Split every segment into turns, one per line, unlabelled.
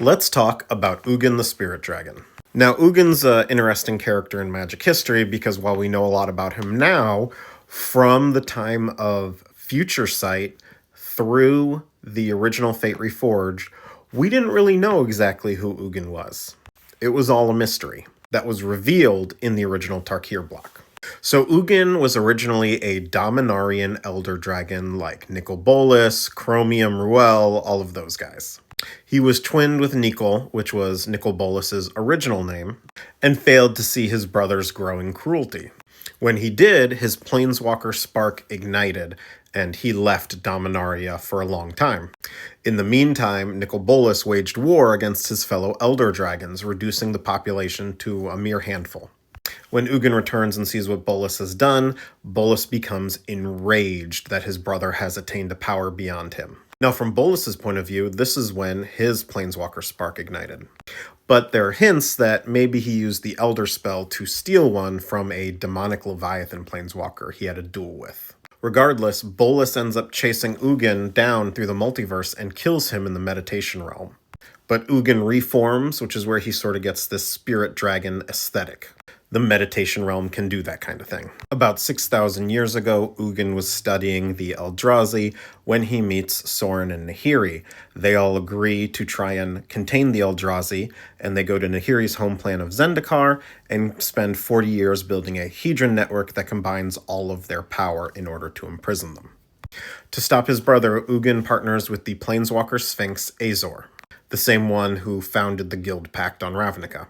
Let's talk about Ugin the Spirit Dragon. Now, Ugin's an interesting character in Magic history because while we know a lot about him now, from the time of Future Sight through the original Fate Reforged, we didn't really know exactly who Ugin was. It was all a mystery that was revealed in the original Tarkir block. So Ugin was originally a Dominarian elder dragon like Nicol Bolas, Chromium Ruel, all of those guys. He was twinned with Nicol, which was Nicol Bolas's original name, and failed to see his brother's growing cruelty. When he did, his planeswalker spark ignited, and he left Dominaria for a long time. In the meantime, Nicol Bolas waged war against his fellow elder dragons, reducing the population to a mere handful. When Ugin returns and sees what Bolas has done, Bolas becomes enraged that his brother has attained a power beyond him. Now, from Bolas's point of view, this is when his Planeswalker spark ignited. But there are hints that maybe he used the Elder spell to steal one from a demonic Leviathan Planeswalker he had a duel with. Regardless, Bolas ends up chasing Ugin down through the multiverse and kills him in the Meditation Realm. But Ugin reforms, which is where he sort of gets this spirit dragon aesthetic. The Meditation Realm can do that kind of thing. About 6,000 years ago, Ugin was studying the Eldrazi when he meets Sorin and Nahiri. They all agree to try and contain the Eldrazi, and they go to Nahiri's home planet of Zendikar and spend 40 years building a Hedron network that combines all of their power in order to imprison them. To stop his brother, Ugin partners with the Planeswalker Sphinx Azor, the same one who founded the Guild Pact on Ravnica.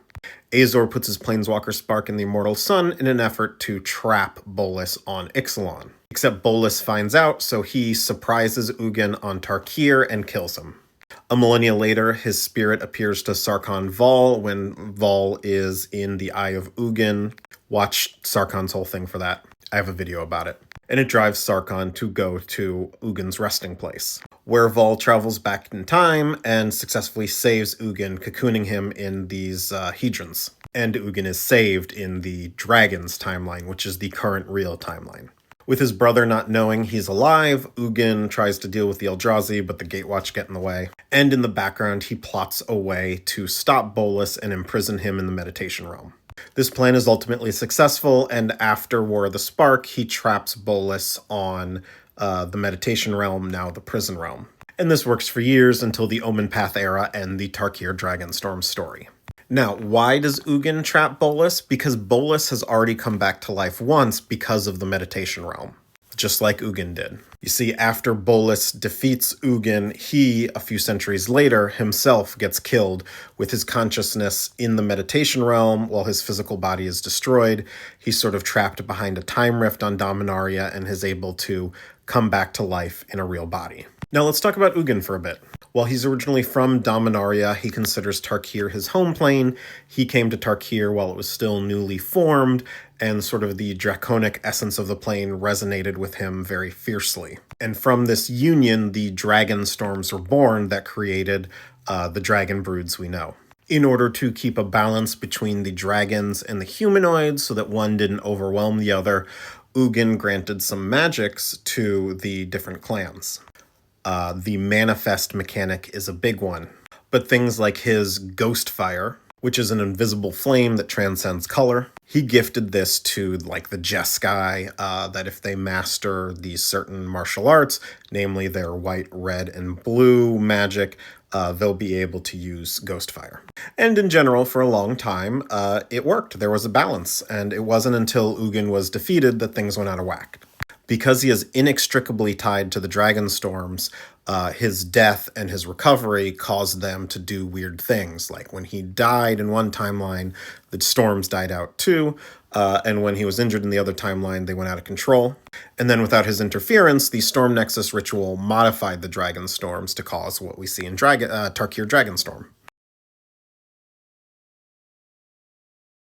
Azor puts his Planeswalker spark in the Immortal Sun in an effort to trap Bolas on Ixalan. Except Bolas finds out, so he surprises Ugin on Tarkir and kills him. A millennia later, his spirit appears to Sarkhan Vol when Vol is in the Eye of Ugin. Watch Sarkhan's whole thing for that. I have a video about it. And it drives Sarkhan to go to Ugin's resting place, where Vol travels back in time and successfully saves Ugin, cocooning him in these Hedrons. And Ugin is saved in the Dragon's timeline, which is the current real timeline. With his brother not knowing he's alive, Ugin tries to deal with the Eldrazi, but the Gatewatch get in the way. And in the background, he plots a way to stop Bolas and imprison him in the Meditation Realm. This plan is ultimately successful, and after War of the Spark, he traps Bolas on the Meditation Realm, now the Prison Realm. And this works for years until the Omen Path era and the Tarkir Dragonstorm story. Now, why does Ugin trap Bolas? Because Bolas has already come back to life once because of the Meditation Realm, just like Ugin did. You see, after Bolas defeats Ugin, he, a few centuries later, himself gets killed with his consciousness in the Meditation Realm while his physical body is destroyed. He's sort of trapped behind a time rift on Dominaria and is able to come back to life in a real body. Now let's talk about Ugin for a bit. While he's originally from Dominaria, he considers Tarkir his home plane. He came to Tarkir while it was still newly formed, and sort of the draconic essence of the plane resonated with him very fiercely. And from this union, the dragon storms were born that created the dragon broods we know. In order to keep a balance between the dragons and the humanoids so that one didn't overwhelm the other, Ugin granted some magics to the different clans. The manifest mechanic is a big one, but things like his ghost fire, which is an invisible flame that transcends color, he gifted this to like the Jeskai, that if they master these certain martial arts, namely their white, red, and blue magic, they'll be able to use ghost fire. And in general, for a long time, it worked. There was a balance, and it wasn't until Ugin was defeated that things went out of whack. Because he is inextricably tied to the dragon storms, his death and his recovery caused them to do weird things. Like when he died in one timeline, the storms died out too. And when he was injured in the other timeline, they went out of control. And then without his interference, the Storm Nexus ritual modified the dragon storms to cause what we see in Tarkir Dragonstorm.